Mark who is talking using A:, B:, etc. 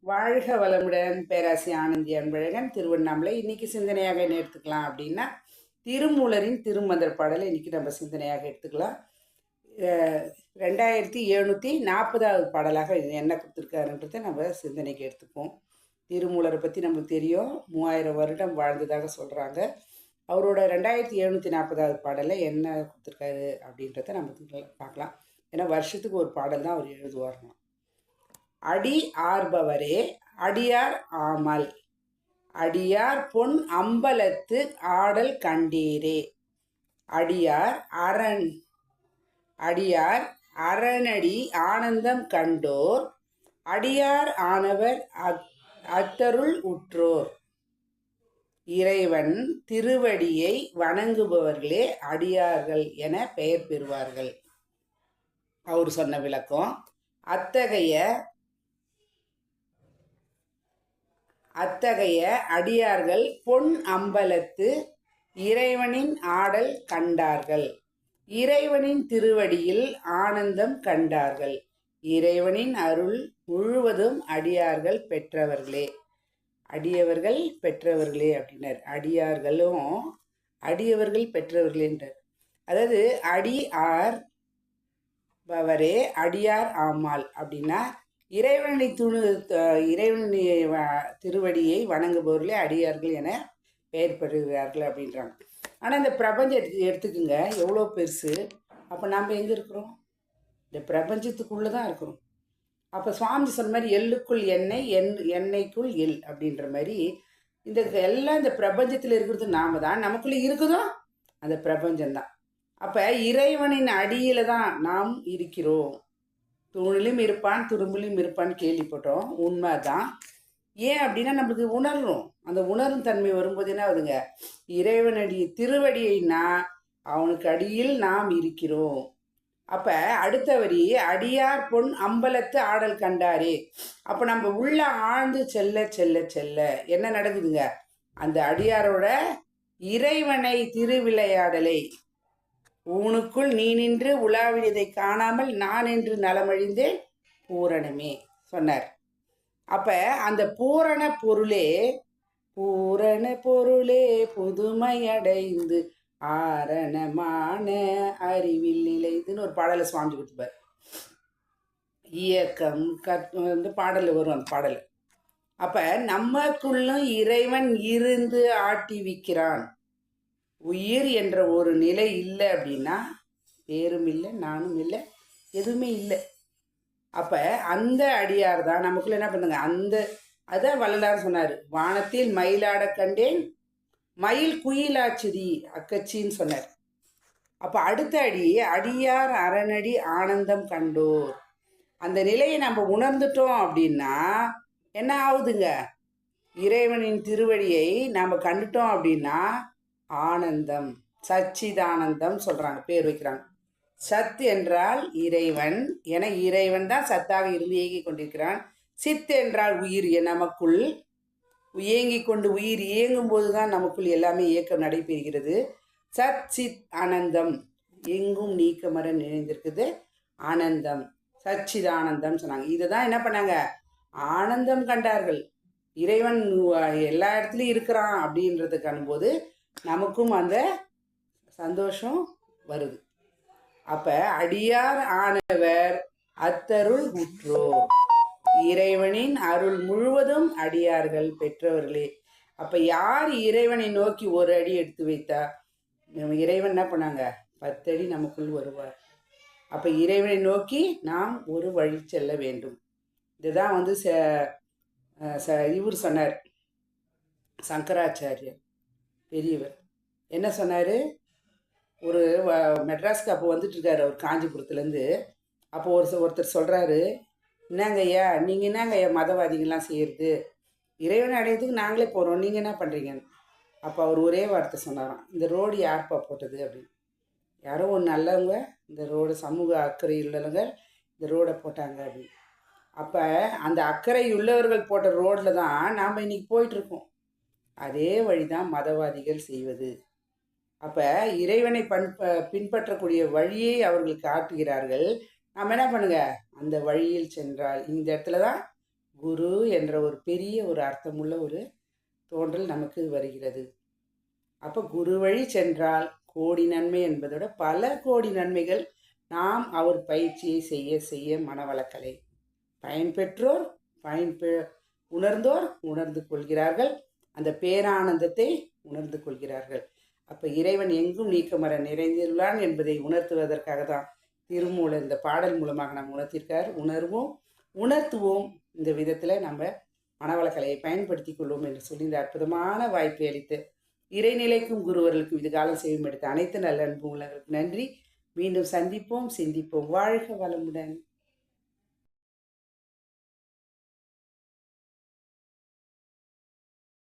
A: வாழ்க வளமுடன். பேராசி ஆனந்தி அன்பழகன், திருவண்ணாமலை. இன்னைக்கு சிந்தனையாக என்ன எடுத்துக்கலாம் அப்படின்னா, திருமூலரின் திருமந்திர பாடலை இன்னைக்கு நம்ம சிந்தனையாக எடுத்துக்கலாம். 2740வது பாடலாக இது என்ன கொடுத்துருக்காருன்றதை நம்ம சிந்தனைக்கு எடுத்துப்போம். திருமூலரை பற்றி நமக்கு தெரியும், 3000 வருடம் வாழ்ந்ததாக சொல்கிறாங்க. அவரோட 2740வது பாடலில் என்ன கொடுத்துருக்காரு அப்படின்றத நம்ம பார்க்கலாம். ஏன்னா வருஷத்துக்கு ஒரு பாடல் தான் அவர் எழுதுவாருங்க. அடி ஆர்பவரே அடியார் ஆமல், அடியார் பொன் அம்பலத்து ஆடல் கண்டீரே. அடியார் அரணடி ஆனந்தம் கண்டோர், அடியார் ஆனவர் அத்தருள் உற்றோர். இறைவன் திருவடியை வணங்குபவர்களே அடியார்கள் என பெயர் பெறுவார்கள். அவர் சொன்ன விளக்கம், அத்தகைய அடியார்கள் பொன் அம்பலத்து இறைவனின் ஆடல் கண்டார்கள், இறைவனின் திருவடியில் ஆனந்தம் கண்டார்கள். இறைவனின் அருள் முழுவதும் அடியார்கள் பெற்றவர்களே, அடியவர்கள் பெற்றவர்களே அப்படின்னார். அடியவர்கள் பெற்றவர்களேன்றார். அதாவது அடி ஆர் பவரே அடியார் ஆமால் அப்படின்னா, இறைவனை திருவடியை வணங்குபவர்களே அடியார்கள் என பெயர் பெறுகிறார்கள் அப்படின்றாங்க. ஆனால் இந்த பிரபஞ்சத்தை எடுத்துக்குங்க, எவ்வளோ பெருசு. அப்போ நாம் எங்கே இருக்கிறோம்? இந்த பிரபஞ்சத்துக்குள்ளே தான் இருக்கிறோம். அப்போ சுவாமி சொன்ன மாதிரி எள்ளுக்குள் எண்ணெய், எண்ணெய்க்குள் எள் அப்படின்ற மாதிரி இந்த எல்லாம் இந்த பிரபஞ்சத்தில் இருக்கிறது நாம தான். நமக்குள்ளே இருக்குதோ அந்த பிரபஞ்சம்தான். அப்போ இறைவனின் அடியில் தான் நாம் இருக்கிறோம். தூணிலும் இருப்பான் துரும்பிலும் இருப்பான்னு கேள்விப்பட்டோம், உண்மைதான். ஏன் அப்படின்னா நம்மளுக்கு உணர்றோம். அந்த உணரும் தன்மை வரும்போது என்ன ஆகுதுங்க, இறைவனடி திருவடியைனா அவனுக்கு அடியில் நாம் இருக்கிறோம். அப்போ அடுத்த வரி, அடியார் பொன் அம்பலத்து ஆடல் கண்டாரே. அப்போ நம்ம உள்ள ஆழ்ந்து செல்ல செல்ல செல்ல என்ன நடக்குதுங்க, அந்த அடியாரோட இறைவனை திருவிளையாடலை, ஊனுக்குள் நீ நின்று உலாவியதை காணாமல் நான் என்று நலமழிந்தேன் பூரணமே சொன்னார். அப்ப அந்த பூரண பொருளே புதுமையடைந்து ஆரணமான அறிவில் நிலைதுன்னு ஒரு பாடலை சுவாமி கொடுத்துப்பார். இயக்கம் வந்து பாடலில் வரும் அந்த பாடல். அப்ப நமக்குள்ளும் இறைவன் இருந்து ஆட்டி விற்கிறான். உயிர் என்ற ஒரு நிலை இல்லை அப்படின்னா பேரும் இல்லை, நானும் இல்லை, எதுவுமே இல்லை. அப்போ அந்த அடியார் தான் நமக்குள்ள என்ன பண்ணுங்க, அதான் வள்ளலார் சொன்னார், வானத்தில் மயிலாட கண்டேன் மயில் குயிலாச்சுதி அக்கச்சின்னு சொன்னார். அப்போ அடுத்த அடியார் அரணடி ஆனந்தம் கண்டோர். அந்த நிலையை நம்ம உணர்ந்துட்டோம் அப்படின்னா என்ன ஆகுதுங்க, இறைவனின் திருவடியை நாம் கண்டுட்டோம் அப்படின்னா ஆனந்தம், சச்சிதானந்தம் சொல்கிறாங்க, பேர் வைக்கிறாங்க. சத் என்றால் இறைவன் என, இறைவன் தான் சத்தாக இருந்து இயங்கி கொண்டிருக்கிறான். சித் என்றால் உயிர், நமக்குள் இயங்கி கொண்டு, உயிர் இயங்கும் போது தான் நமக்குள் எல்லாமே இயக்கம் நடைபெறுகிறது. சத் சித் ஆனந்தம், எங்கும் நீக்கமர நினைந்திருக்குது ஆனந்தம், சச்சிதானந்தம் சொன்னாங்க. இதை தான் என்ன பண்ணாங்க, ஆனந்தம் கண்டார்கள். இறைவன் எல்லா இடத்துலையும் இருக்கிறான் அப்படின்றத காணும்போது நமக்கும் அந்த சந்தோஷம் வருது. அப்ப அடியார் ஆனவர் அத்தருள் உற்றோர், இறைவனின் அருள் முழுவதும் அடியார்கள் பெற்றவர்களே. அப்ப யார் இறைவனை நோக்கி ஒரு அடி எடுத்து வைத்தா இறைவன் என்ன பண்ணாங்க, 10 அடி நமக்குள் வருவார். அப்ப இறைவனை நோக்கி நாம் ஒரு வழி செல்ல வேண்டும். இதுதான் வந்து இவர் சொன்னார், சங்கராச்சாரியர் பெரியவர் என்ன சொன்னார். ஒரு மெட்ராஸ்க்கு அப்போ வந்துட்டுருக்காரு அவர் காஞ்சிபுரத்துலேருந்து. அப்போ ஒருத்தர் சொல்கிறாரு, என்னங்க ஐயா நீங்கள் என்னங்க ஐயா மதவாதிகள்லாம் செய்கிறது, இறைவனை அடையிறதுக்கு நாங்களே போகிறோம், நீங்கள் என்ன பண்ணுறீங்கன்னு. அப்போ அவர் ஒரே வார்த்தை சொன்னாராம், இந்த ரோடு யார்ப்பா போட்டது அப்படின்னு. யாரோ ஒரு நல்லவங்க இந்த ரோடு, சமூக அக்கறை உள்ளவங்க இந்த ரோடை போட்டாங்க அப்படின்னு. அப்போ அந்த அக்கறை உள்ளவர்கள் போட்ட ரோடில் தான் நாம் இன்றைக்கி போயிட்டுருக்கோம். அதே வழிதான் மதவாதிகள் செய்வது. அப்போ இறைவனை பின்பற்றக்கூடிய வழியை அவர்கள் காட்டுகிறார்கள். நாம் என்ன பண்ணுங்க, அந்த வழியில் சென்றால் இந்த இடத்துல தான் குரு என்ற ஒரு பெரிய ஒரு அர்த்தமுள்ள ஒரு தோன்றல் நமக்கு வருகிறது. அப்போ குரு வழி சென்றால் கோடி நன்மை என்பதோட பல கோடி நன்மைகள் நாம் அவர் பயிற்சியை செய்ய செய்ய மனவளக்கலை பயன்பெற்றோர் உணர்ந்தோர் உணர்ந்து கொள்கிறார்கள். அந்த பேரானந்தத்தை உணர்ந்து கொள்கிறார்கள். அப்போ இறைவன் எங்கும் நீக்கமர நிறைந்துள்ளான் என்பதை உணர்த்துவதற்காக தான் திருமூலர் இந்த பாடல் மூலமாக நாம் உணர்த்திருக்கார். உணர்த்துவோம். இந்த விதத்தில் நம்ம மனவளக்கலையை பயன்படுத்தி கொள்வோம் என்று சொல்லி இந்த அற்புதமான வாய்ப்பை அளித்து இறைநிலைக்கும் குருவர்களுக்கும் இது காலம் செய்யும் எடுத்த அனைத்து நல்ல அன்பு உள்ளவர்களுக்கு நன்றி. மீண்டும் சந்திப்போம், சிந்திப்போம். வாழ்க வளமுடன்.